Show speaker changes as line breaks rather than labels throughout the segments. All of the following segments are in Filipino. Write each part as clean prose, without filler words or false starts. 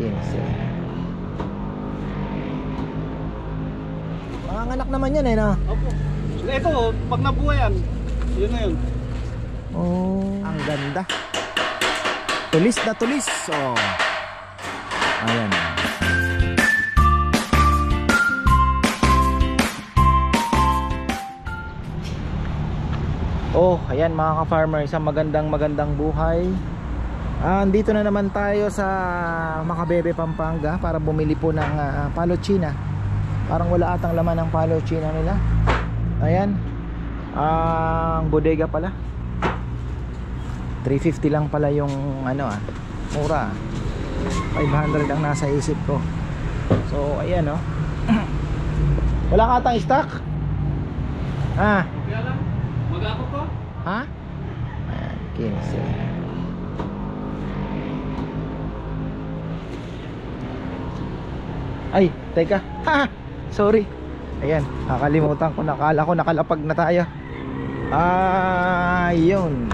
15. Manganganak naman yan eh, no?
Opo. Ito, pag nabuhay yan, yun na yun.
Oh, ang ganda. Tulis na tulis. Oh. Ayan. Oh, ayan mga ka-farmer, isang magandang buhay. Andito na naman tayo sa Macabebe, Pampanga para bumili po ng palochina. Parang wala atang laman ng palochina nila. Ayan. Ang bodega pala. 350 lang pala yung mura. 500 ang nasa isip ko. So, ayan oh. Wala ka atang stock? Ha?
Kaya lang, mag-ako ko.
Ha? Ayan, 15. Ay, teka. Ha! Sorry. Ayan, nakalimutan ko. Nakala ko nakalapag na tayo. Ayun.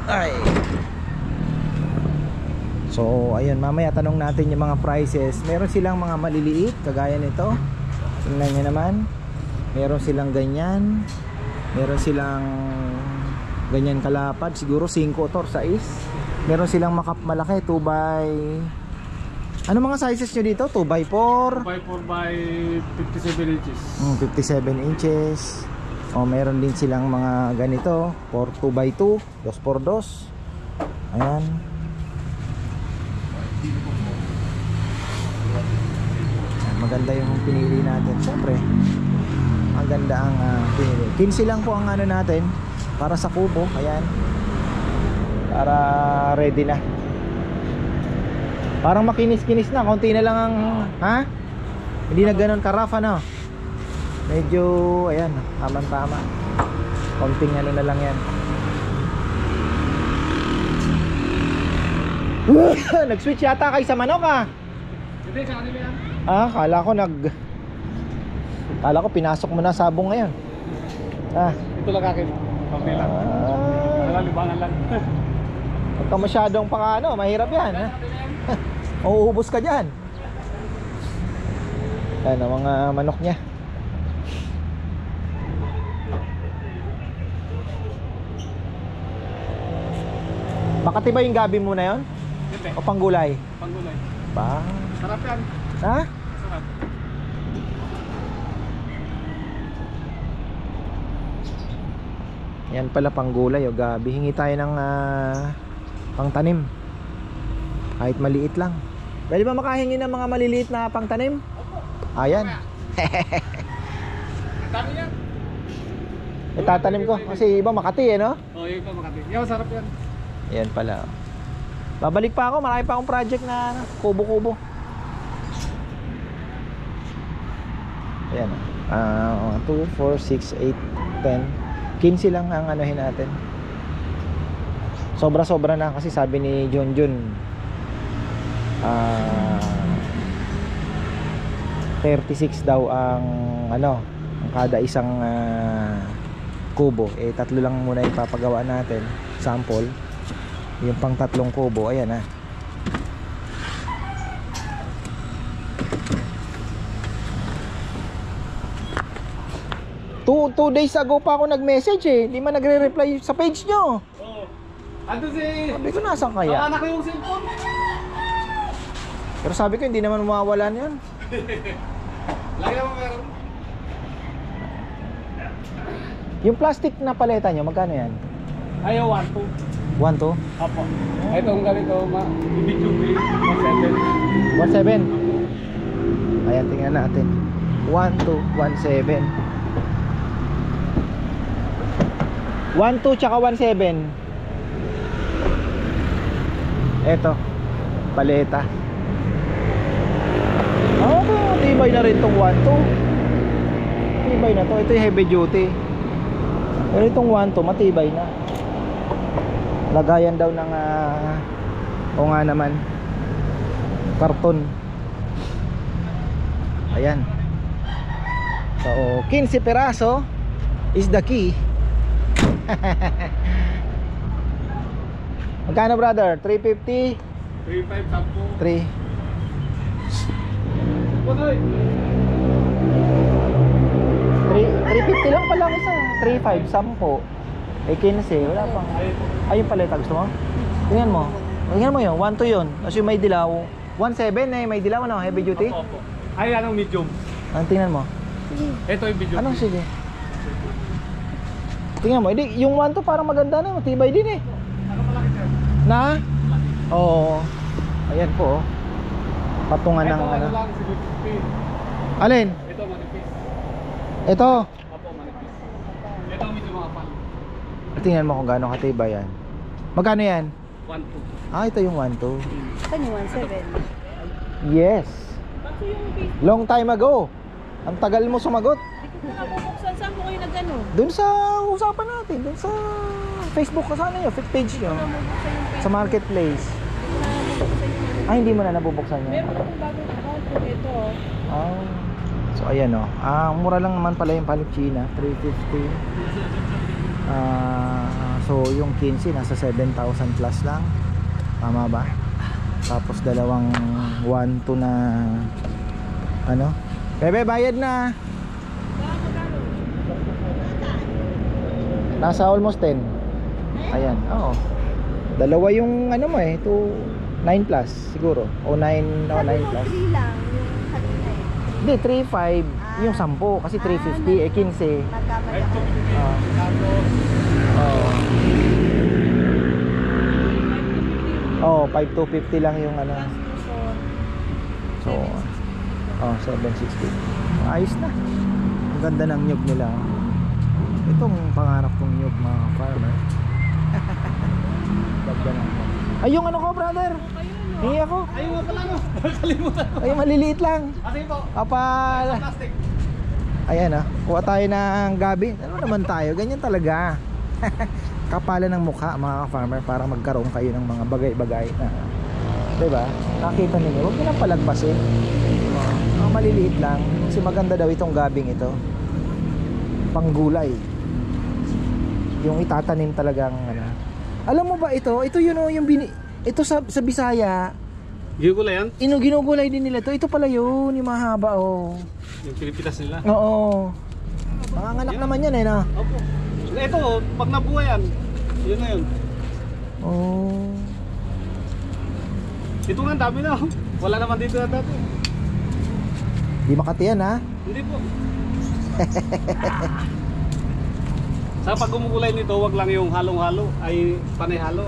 Ay. So, ayun, mamaya tanong natin yung mga prices. Meron silang mga maliliit, kagaya nito. Tingnan nyo naman. Meron silang ganyan. Meron silang ganyan kalapad. Siguro 5 or 6. Meron silang malaki, 2 by... Ano mga sizes nyo dito? 2x4?
2x4 by 57 inches.
57 inches. O, meron din silang mga ganito, 2x2, 2x2. Ayan. Maganda yung pinili natin. Siyempre, maganda ang pinili. 15 lang po ang natin para sa kubo. Ayan. Para ready na. Parang makinis-kinis na. Konti na lang ang... Ha? Hindi na ganun karafa, no? Medyo, ayan, tama-tama. Konting na lang yan. Nag-switch yata kayo sa manok, ah.
Hindi, sa kanila yan.
Kala ko pinasok mo na sabong ngayon.
Ito lang akin. Pamili lang. Libangan lang.
Huwag ka masyadong mahirap yan, ha? Uuubos ka dyan. Ayan ang mga manok niya. Makati ba yung gabi mo na yun?
Hindi.
O panggulay?
Panggulay.
Ba?
Sarap yan.
Ha?
Sarap.
Yan pala panggulay o gabi. Hingi tayo ng pangtanim. Kahit maliit lang. Pwede ba makahingi ng mga maliliit na pangtanim? Ayan.
Dami yan.
Itatanim ko. Kasi iba Makati no?
Oo, yung iba Makati. Yan, sarap yan.
Yan pala. Babalik pa ako. Marami pa akong project na kubo-kubo. Ayan. 2, 4, 6, 8, 10. 15 lang ang anuhin natin. Sobra-sobra na kasi sabi ni Junjun 36 daw ang ang kada isang kubo. Eh 3 lang muna ipapagawa natin. Sample. Yung pang 3 kubo. Ayan ha. Two days ago pa ako nag-message eh. Hindi man nagre-reply sa page nyo.
Oo. Ando si...
Sabi ko nasan kaya?
Anak ko yung cellphone.
Pero sabi ko hindi naman mawawalan yun.
Lagi naman meron.
Yung plastic na paleta nyo, magkano yan?
Ayaw, 1-2.
1 to?
Apo. Itong ganito, ibig-tubig,
1.7. Ayan, tingnan natin. 1 to 1.7. 1.2 tsaka 1.7. Eto, paleta. Tibay na rin tong 1.2. Tibay na to. Ito yung heavy duty. Pero itong 1.2 matibay na. Lagayan daw ng o nga naman karton. Ayan. So 15 peraso is the key. Magkano brother? 350?
3.5 sampo.
3.
Punoy.
350 lang pala ang isa. 3.5, 10. Eh 15, wala pang. Ayun pala ito, gusto mo? Tingnan mo. Tingnan mo yun, 1.2 yun. Tapos yung may dilaw, 1.7 eh, may dilaw ano, heavy duty?
Opo, opo. Ay, anong medium?
Tingnan mo.
Ito yung medium.
Anong sige? Tingnan mo, yung 1.2 parang maganda na, matibay din eh.
Ano malaki sir?
Na? Oo. Ayan po. Patungan
Ito
ng
ano
ano.
lang, 750.
Alin?
Ito manipis.
Ito.
Opo, manipis. Ito medyo mga pan.
Tingnan mo kung gaano katibay yan. Magkano yan?
1.2.
Ah, ito yung 1.2.
Saan yung 1.7?
Yes.
Bakit yung Facebook?
Long time ago. Ang tagal mo sumagot.
Hindi ko nabubuksan. Saan ko kayo nag-ano?
Doon sa usapan natin, doon sa Facebook kasama nyo, page nyo.
Nabubuksan yung Facebook.
Sa marketplace.
Hindi ko na nabubuksan yung
Ay, hindi mo na nabubuksan yun.
Meron akong bagong account ko ito.
Oh. So ayan o. Mura lang naman pala yung Palipchina, 350. So yung 15 nasa 7,000 plus lang. Tama ba? Tapos dalawang 1.2 na ano? Bebe, bayad na. Nasa almost 10. Ayan, oo. Dalawa yung ano mo eh, 9 plus siguro. O 9, no, 9 plus.
3 lang yung kanina eh.
Hindi, 3.5 yung 10 kasi 350 eh 15.
Nagkamali
Ay,
ako.
250.
Oo. Oh, 5,250 lang yung ano. So, 760. Ayos na. Ang ganda ng nyug nila. Itong pangarap kong nyug mga farmer. Ganda na. Ay, yung ano ko, brother. Hingi ako.
Ayun nga pala no. Kalimutan mo.
Ay, maliliit lang.
Kasi po. Plastic.
Ayan ah, kuha tayo ng gabi. Ano naman tayo, ganyan talaga. Kapalan ng mukha mga farmer para magkaroon kayo ng mga bagay-bagay na, diba? Nakita ninyo, huwag nyo lang palagpasin. Mga maliliit lang. Kasi maganda daw itong gabing ito. Panggulay. Yung itatanim talagang ano. Alam mo ba ito? Ito yun oh, ito sa Bisaya.
Gigulay yan?
Ginugulay din nila ito. Ito pala yun, yung mahaba oh.
Yung Pilipinas nila.
Oo. Manganganak naman yan eh no?
Opo. Ito, pag nabuhay yan, yun na yun.
Oh.
Ito nga, dami na. Wala naman dito na dati.
Di Makati yan ha?
Hindi po. Sa pag gumugulay nito, wag lang yung halong-halo, ay panay-halo.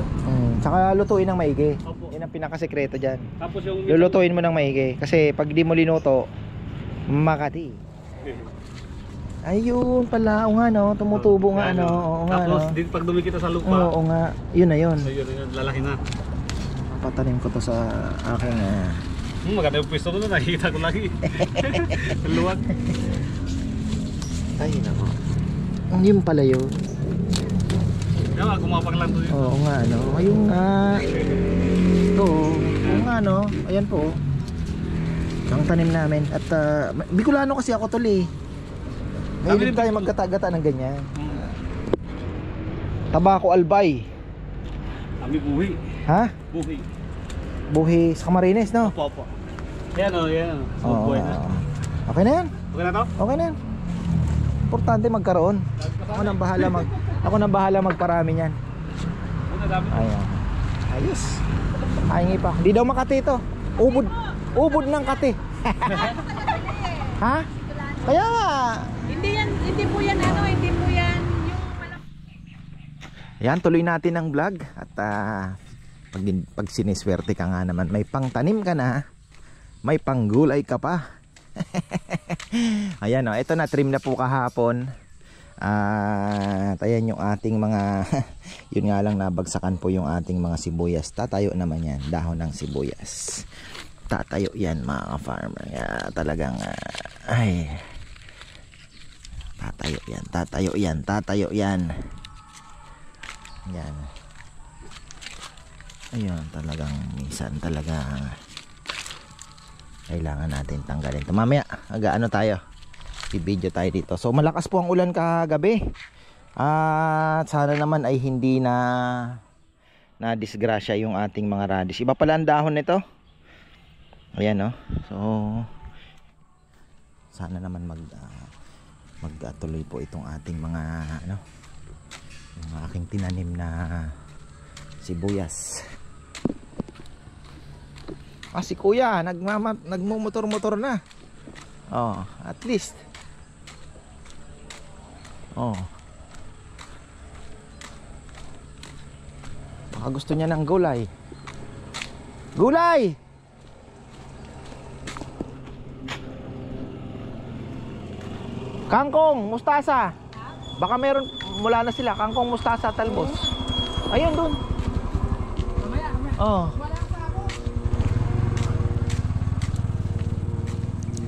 Tsaka lutuin ng maigi.
Opo.
Yan ang pinakasekreto dyan.
Tapos yung
Lulutuin mo ng maigi. Kasi pag di mo linuto, Makati. Ayun pala, o nga no, tumutubo nga no. Oo nga no.
Tapos din pag dumikita sa lupa.
Oo nga, yun na yun.
So yun, lalaki na.
Patanim ko to sa aking
Maganda yung pwesto doon, nakikita ko lagi. Luwag.
ay nako. Yun pala yun.
Kaya gumapang lang doon.
Oo nga no. Ayun nga. Ito, oo nga no. Ayan po. Ang tanim namin. At Bicolano kasi ako tol eh. Mahilig tayo magkatagata ng ganyan. Tabako albay.
Kami buhi.
Ha?
Buhi.
Buhi sa Camarines no?
Opo, opo. Yan o, yan o. Smooth boy na.
Okay na yan.
Okay na to?
Okay na yan. Importante magkaroon. Ako nang bahala magparami niyan.
Ano dami?
Ayan. Ayos. Pahingi pa. Hindi daw Makati ito. Ubod ng Kati. Ha? Kaya nga.
Hindi po yan yung
Ayan, tuloy natin ang vlog. At pag siniswerte ka nga naman, may pangtanim ka na, may panggulay ka pa. Ayan o, ito na, trim na po kahapon. At ayan yung ating mga yun nga lang, nabagsakan po yung ating mga sibuyas. Tatayo naman yan, dahon ng sibuyas. Tatayo yan mga farmer. Talagang tatayo yan. Yan. Ayun, talagang minsan talaga kailangan natin tanggalin ito. Mamaya, ano tayo, i-video tayo dito. So malakas po ang ulan kagabi. At sana naman ay hindi na na disgrasya yung ating mga radish. Iba pala ang dahon nito. Ayan, no? So sana naman magtuloy po itong ating mga ano, yung aking tinanim na sibuyas. Si kuya nagmumotor-motor na. At least baka gusto niya ng gulay. Kangkong, mustasa. Baka meron, mula na sila. Kangkong, mustasa, talbos. Ayun dun.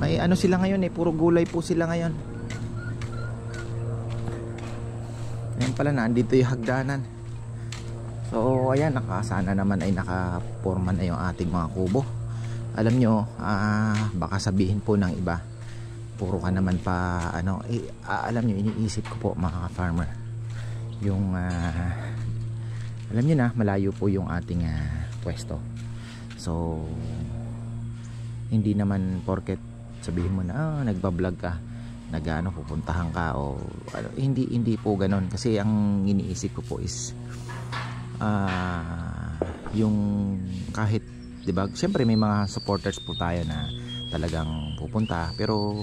May ano sila ngayon puro gulay po sila ngayon. Ayun pala, nandito yung hagdanan. So ayan, sana naman ay nakaporma na yung ating mga kubo. Alam nyo, baka sabihin po ng iba, puro ka naman pa ano, alam nyo, iniisip ko po mga farmer, yung alam nyo na, malayo po yung ating pwesto. So hindi naman porket sabihin mo na nagbablog ka, pupuntahan ka o ano, hindi po ganoon. Kasi ang iniisip ko po is yung kahit, 'di ba, siyempre may mga supporters po tayo na talagang pupunta, pero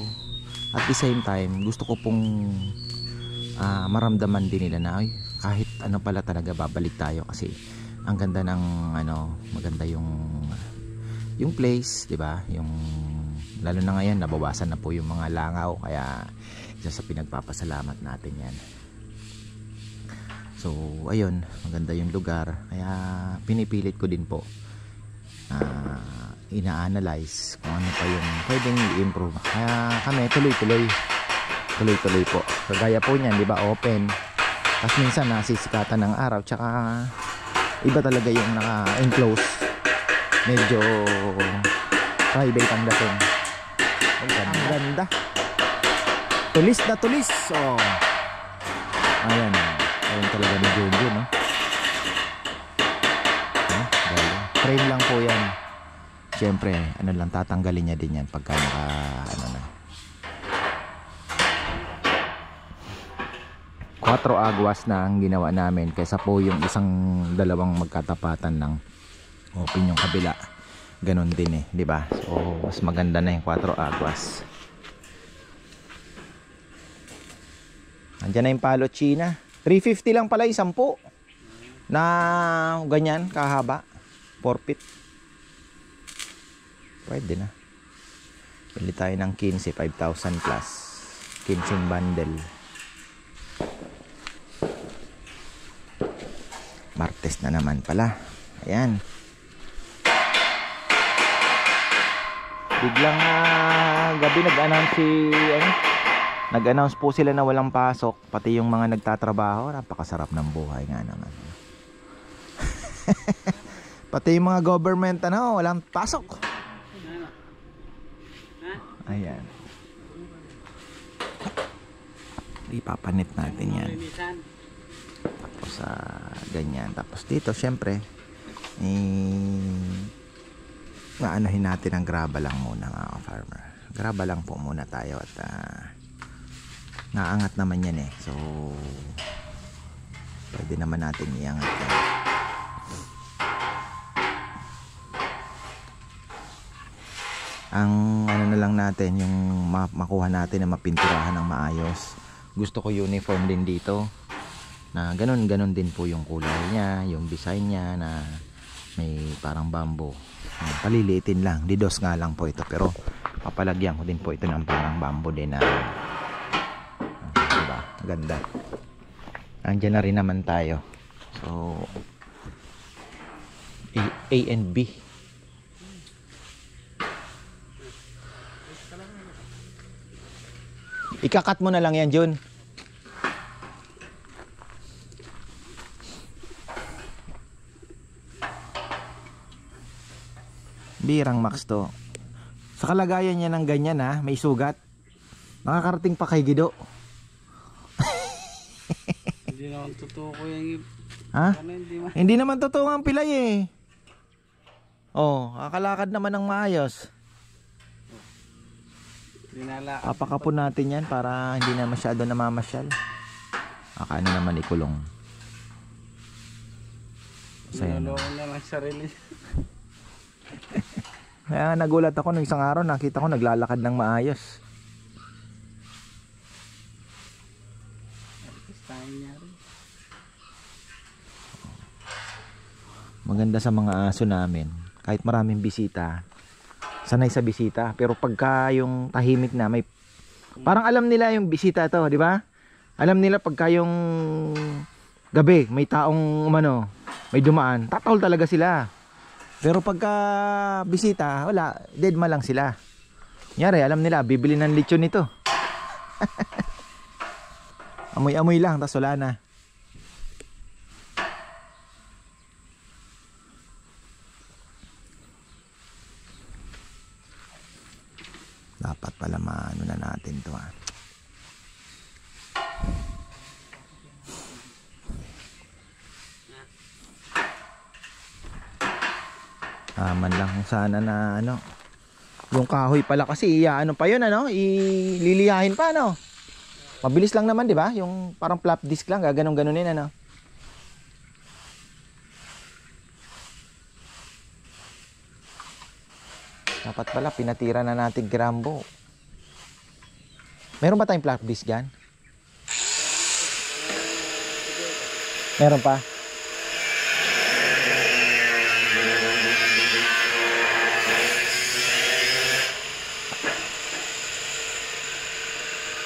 at the same time gusto ko pong maramdaman din nila na kahit ano pala talaga babalik tayo, kasi ang ganda ng ano, maganda yung place, 'di ba? Yung lalo na ngayon nabawasan na po yung mga langaw, kaya isa sa pinagpapasalamat natin 'yan. So ayun, maganda yung lugar, kaya pinipilit ko din po ina-analyze kung ano pa yung pwedeng i-improve. Kaya kami tuloy-tuloy po. Kagaya po niyan, 'di ba, open. Tapos minsan nasisikatan ng araw, tsaka iba talaga yung naka-enclose. Medyo private ang dating. Ang ganda. Tulis na tulis. Ayan. Ayan talaga ni Jojo, no? Frame lang po yan. Siyempre, ano lang, tatanggalin niya din yan pagka ano na. 4 agwas na ang ginawa namin, kaysa po yung dalawang magkatapatan ng open yung kabila. Ganon din di ba? So mas maganda na yung 4 agwas. Andiyan na yung palo China. 350 lang pala yung 10 na ganyan kahaba, 4 feet. Pwede na. Bili tayo ng 15, 5,000 plus 15 bundle. Martes na naman pala. Ayan. Biglang gabi nag-announce po sila na walang pasok, pati yung mga nagtatrabaho. Napakasarap ng buhay nga naman. Pati yung mga government walang pasok. Ayan. Ipapanit natin yan. Tapos ganyan. Tapos dito syempre aanahin natin ang graba lang muna, mga farmer. Graba lang po muna tayo at naangat naman yan so pwede naman natin iangat yan. Ang ano na lang natin, yung makuha natin na mapinturahan ng maayos. Gusto ko uniform din dito, na ganun din po yung kulay niya, yung design niya, na may parang bamboo. Paliliitin lang, didos nga lang po ito, pero papalagyan ko din po ito ng parang bamboo din na diba, ganda. Andiyan na rin naman tayo. So A and B. Ikakat mo na lang yan, Jun. Birang Max to. Sa kalagayan niya ng ganyan may sugat. Nakakarating pa kay Gido.
Hindi naman totoo ko yung
Ha?
Ano hindi ma...
Hindi naman totoo ang pilay eh. Oh, kakalakad naman ng maayos.
Dinala.
Papakapon natin yan para hindi na masyado namamasyal. Ano naman ikulong. Saya na.
Niloloko na lang sarili.
Kaya nagulat ako nung isang araw, nakita ko naglalakad ng maayos. Maganda sa mga aso namin, kahit maraming bisita, sanay sa bisita. Pero pagka yung tahimik na, may parang alam nila yung bisita to, di ba? Alam nila pagka yung gabi may taong may dumaan, tatahol talaga sila. Pero pagka bisita, wala, deadma lang sila. Kunyari, alam nila bibili ng lechon nito. Amoy-amoy lang, tas wala na. Dapat pala maano na natin to ha. Man lang kung sana na yung kahoy pala kasi pa yun ililiyahin pa mabilis lang naman, di ba? Yung parang flap disc lang, gaganong-ganunin Dapat pala pinatira na natin Grambo. Meron ba tayong flap disc dyan? Meron pa?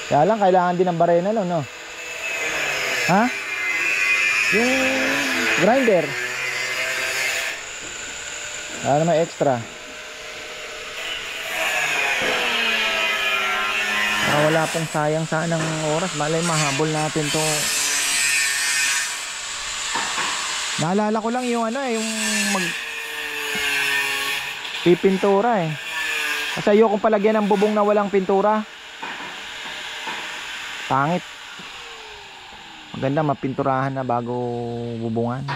Kaya lang, kailangan din ng barena no? Ha? Yung grinder. Kaya naman extra. Wala pong sayang ng oras. Malay mahabol natin to. Naalala ko lang yung yung pipintura Kasi ayokong palagyan ng bubong na walang pintura. Pangit. Maganda mapinturahan na bago bubungan.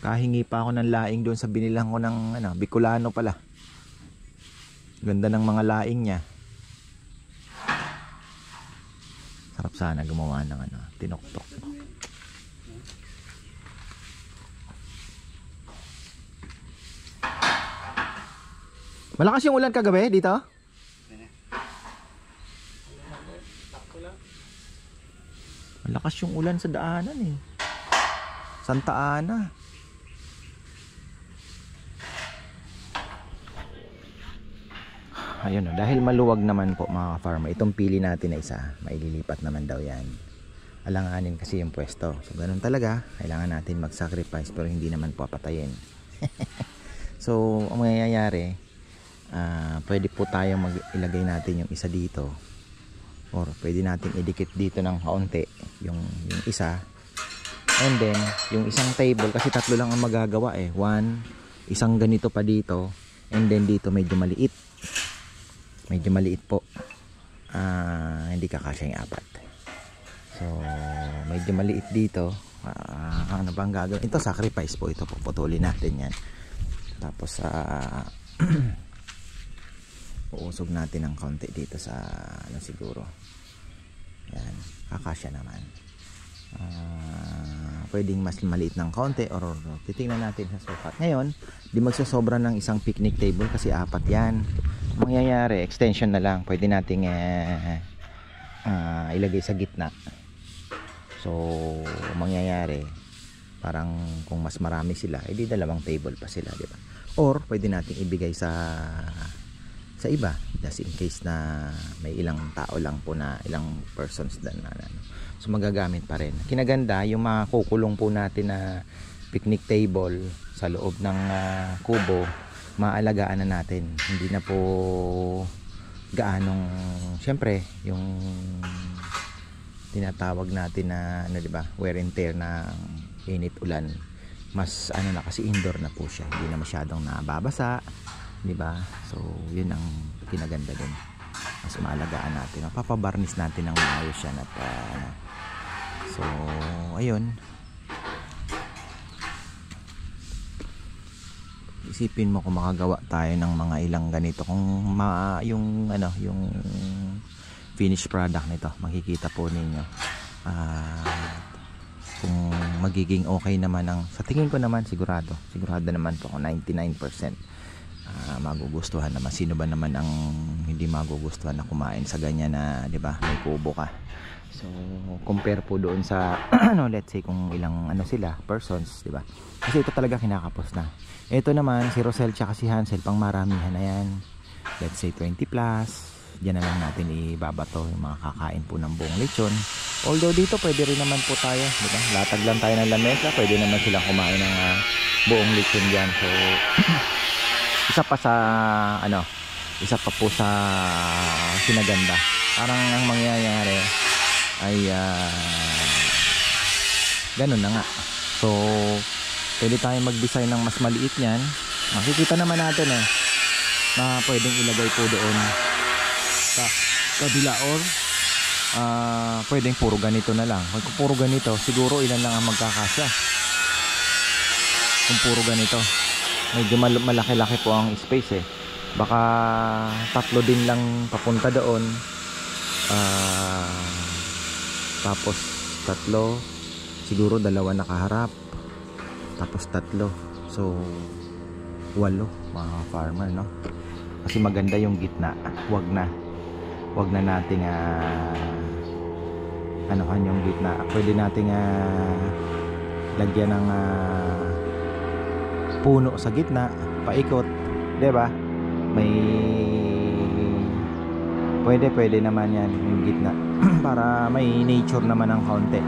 Kahingi pa ako ng laing doon sa binilang ko ng Bicolano pala. Ganda ng mga laing niya. Sarap sana gumawa ng tinoktok. Malakas yung ulan kagabi dito? Malakas yung ulan sa daanan Santa Ana. Ayun dahil maluwag naman po mga ka-farmer, itong pili natin na isa, maililipat naman daw yan. Alanganin kasi yung pwesto. So ganun talaga, kailangan natin mag-sacrifice pero hindi naman po papatayin. So ang mangyayari, pwede po tayo ilagay natin yung isa dito. Or pwede natin idikit dito ng kaunti yung isa. And then, yung isang table, kasi tatlo lang ang magagawa one, isang ganito pa dito, and then dito medyo maliit. Medyo maliit po. Hindi kakasya yung 4. So medyo maliit dito. Ano bang gagawin? Ito sacrifice po. Ito puputulin natin yan. Tapos uusog natin ng konti dito sa siguro. Yan. Kakasya naman. Pwedeng mas maliit ng konti or titingnan natin sa sukat. Ngayon, di magsasobra ng isang picnic table kasi 4 yan. Mangyayari, extension na lang. Pwede nating ilagay sa gitna. So, mangyayari, parang kung mas marami sila, edi 2 table pa sila, di ba? Or, pwede nating ibigay sa iba. Just in case na may ilang tao lang po na, ilang persons na So, magagamit pa rin. Kinaganda, yung mga kukulong po natin na picnic table sa loob ng kubo, maalagaan na natin. Hindi na po gaanong, syempre yung tinatawag natin na ano, di ba, wear and tear na init ulan, mas ano na kasi indoor na po siya, hindi na masyadong nababasa, di ba? So yun ang kinaganda din, mas maalagaan natin, papabarnis natin ng maayos yan at so ayun, isipin mo kung makagawa tayo ng mga ilang ganito, kung yung ano, yung finished product nito, makikita po ninyo kung magiging okay naman ang, sa tingin ko naman sigurado naman po ako 99% magugustuhan naman. Sino ba naman ang hindi magugustuhan na kumain sa ganyan na, di ba, may kubo ka. So compare po doon sa ano, let's say kung ilang ano sila persons, di ba, kasi ito talaga kinakapos na. Ito naman si Rosel tsaka si Hansel, pang maramihan na yan, let's say 20 plus. Diyan na lang natin ibabato yung mga kakain po ng buong lechon. Although dito pwede rin naman po tayo, di ba, latag lang tayo ng lamesa, pwede naman silang kumain ng buong lechon dyan. So isa pa sa ano, isa pa po sa sinaganda, parang ang mangyayari ay ganun na nga. So pwede tayong mag-design ng mas maliit niyan, makikita naman natin na pwedeng ilagay po doon sa kabila, or pwedeng puro ganito na lang. Kung puro ganito, siguro ilan lang ang magkakasya. Kung puro ganito, medyo malaki-laki po ang space baka 3 din lang papunta doon, tapos 3, siguro 2 nakaharap, tapos 3, so 8 mga farmer, no? Kasi maganda yung gitna, wag na nating anohan yung gitna. Pwede nating lagyan ng puno sa gitna, paikot, 'di ba? May pwede naman yan yung gitna para may nature naman ng kaunti.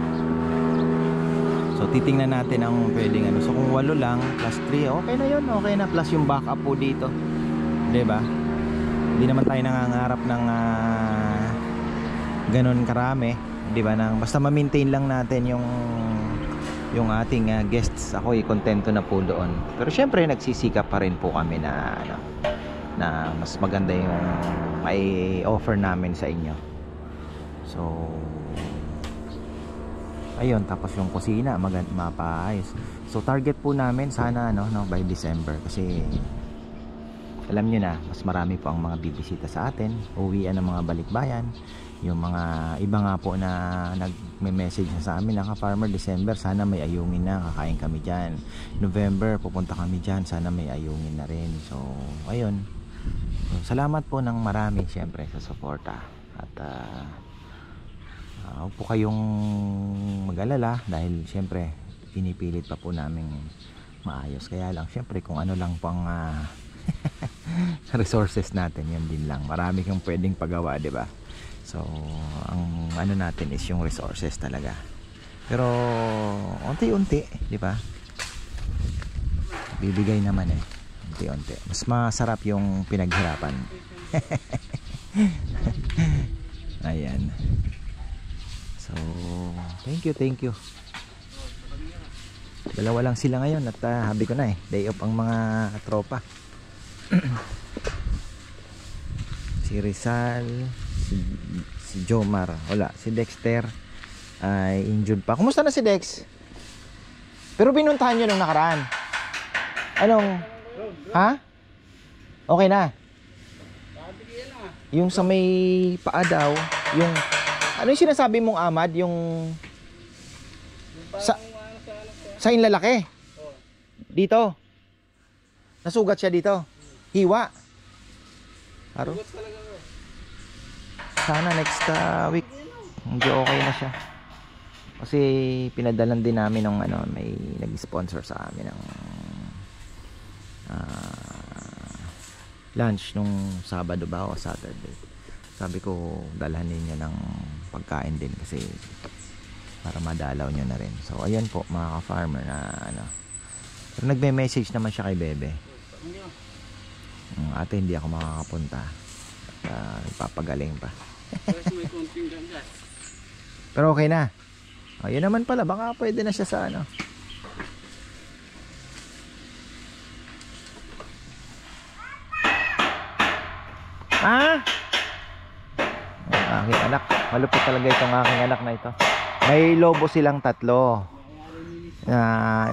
So titingnan natin ang pwedeng ano. So kung 8 lang plus 3, okay na yun, okay na, plus yung backup po dito, 'di ba? Hindi naman tayo nangangarap ng ganun karami, 'di ba, nang basta ma-maintain lang natin yung ating guests. Ako kontento na po doon. Pero syempre nagsisikap pa rin po kami na ano, na mas maganda yung may offer namin sa inyo. So ayun, tapos yung kusina mapaayos. So target po namin sana no by December, kasi alam nyo na, mas marami po ang mga bibisita sa atin, uwian ng mga balikbayan. Yung mga iba nga po na nagme-message na sa amin na ka-farmer, December sana may ayungin na, kakain kami dyan. November pupunta kami dyan, sana may ayungin na rin. So ayun, so, salamat po ng marami syempre sa suporta. At huwag po kayong mag-alala, dahil syempre pinipilit pa po namin maayos. Kaya lang syempre kung ano lang pang resources natin, yun din lang. Marami kang pwedeng pagawa, di ba? So ang ano natin is yung resources talaga. Pero unti-unti, di ba, bibigay naman unti-unti. Mas masarap yung pinaghirapan. Ayan. So thank you. Dalawa lang sila ngayon at habi ko na day off ang mga tropa. Si Rizal, si Jomar wala, si Dexter ay injured pa. Kumusta na si Dex? Pero pinuntahan nyo nung nakaraan. Anong? Ha? Okay na? Yung sa may paa daw, yung ano yung sinasabi mong Amad, yung sa inlalaki dito, nasugat siya dito, hiwa. Aro, sana next week hindi okay na siya, kasi pinadalan din namin ng ano, may nag-sponsor sa amin ng lunch nung Sabado ba o Saturday. Sabi ko dalhan ninyo ng pagkain din, kasi para madalaw nyo na rin. So ayan po mga ka-farmer na ano, pero nagme-message naman siya kay Bebe, ate hindi ako makakapunta, Papagaling pa.
Tapos may konting gas.
Pero okay na. Yun naman pala, baka pwede na siya sa ano. Ang aking anak, malupit talaga itong aking anak na ito. May lobo silang tatlo.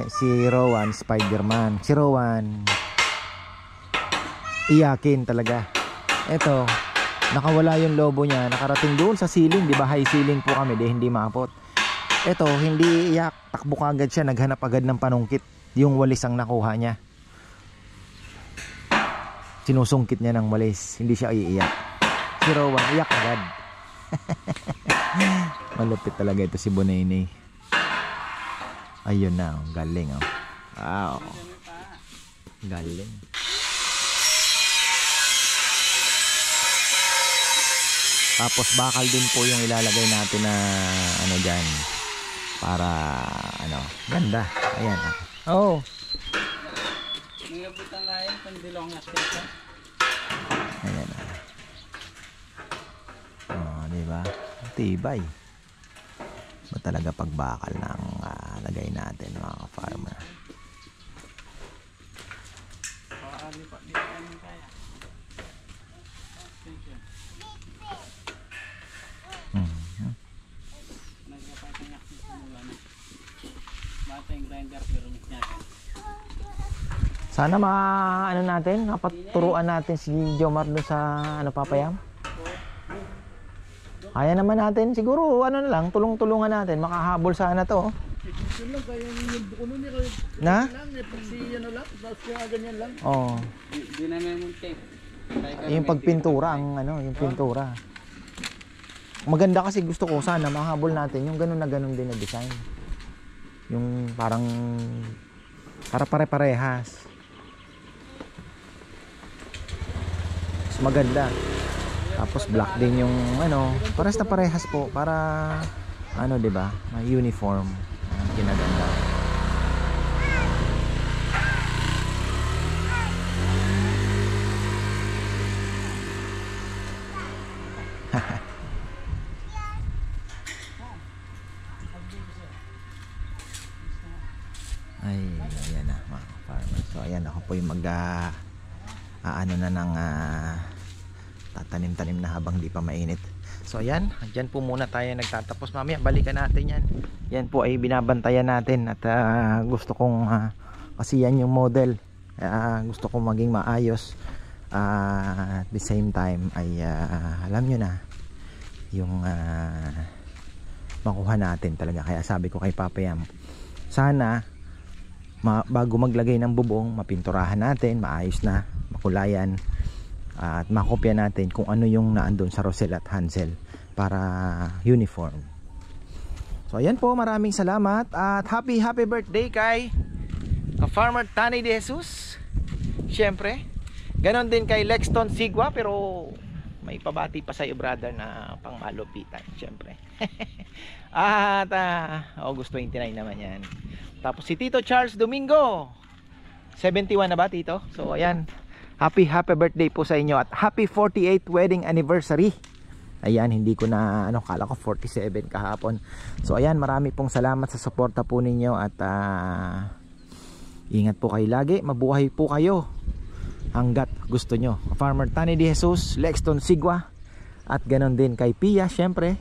Si Rowan, Spider-Man. Si Rowan, iyakin talaga. Ito, nakawala yung lobo niya, nakarating doon sa ceiling, di ba? High ceiling po kami, di hindi maabot. Ito, hindi iyak, takbo kagad siya, naghanap agad ng panungkit. Yung walis ang nakuha niya. Sinusungkit niya ng walis, hindi siya iiyak. Si Rowan, iyak agad. Malupit talaga ito si Bunene. Ayun na, galing oh. Wow. Galing. Tapos bakal din po yung ilalagay natin na ano dyan. Para ano, ganda. Ayan. Oh.
Nangabot ang layan, pandilong na siya.
Ayan. Diba? Tibay. Ba talaga pagbakal ng lagay natin mga ka-farmer. Sana ano natin, napaturuan natin si Jomar doon sa ano papayam. Kaya naman natin siguro ano na lang, tulong-tulungan natin, makahabol sana to. Na? Oh.
Di na may muntik.
Yung pagpintura ang ano, yung pintura. Maganda kasi gusto ko sana makahabol natin yung ganun na ganun din na design. Yung parang para pare-parehas. Mas maganda. Tapos black din yung ano, parehas na parehas po para ano, 'di ba? May uniform. Ginaganda. Ay, ayan na mga farmer. So ayan, ako po yung ano na ng tatanim-tanim na habang di pa mainit. So ayan, dyan po muna tayo nagtatapos. Mamaya balikan natin yan. Yan po ay binabantayan natin. At gusto kong kasi yan yung model, gusto kong maging maayos. At the same time ay alam nyo na yung makuha natin talaga. Kaya sabi ko kay Papayam, sana bago maglagay ng bubong, mapinturahan natin, maayos na, makulayan, at makopya natin kung ano yung naandun sa Roselle at Hansel para uniform. So ayan po, maraming salamat at happy birthday kay Farmer Tani de Jesus. Siyempre, ganon din kay Lexton Sigua, pero may pabati pa sa iyo brother na pang malupitan siyempre. At August 29 naman yan. Tapos si Tito Charles Domingo, 71 na ba Tito? So ayan, happy birthday po sa inyo at happy 48th wedding anniversary. Ayan, hindi ko na kala ko 47 kahapon. So ayan, marami pong salamat sa suporta po ninyo at ingat po kayo lagi, mabuhay po kayo hanggat gusto nyo. Farmer Tani de Jesus, Lexton Sigua, at ganon din kay Pia syempre.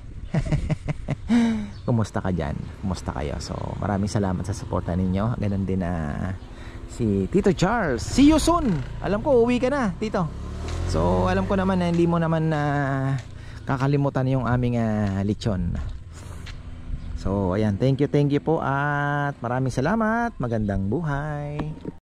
Kumusta ka dyan? Kumusta kayo? So maraming salamat sa suporta ninyo. Ganon din si Tito Charles. See you soon. Alam ko uwi ka na Tito. So alam ko naman na hindi mo naman kakalimutan yung aming lechon. So ayan, thank you po at maraming salamat. Magandang buhay.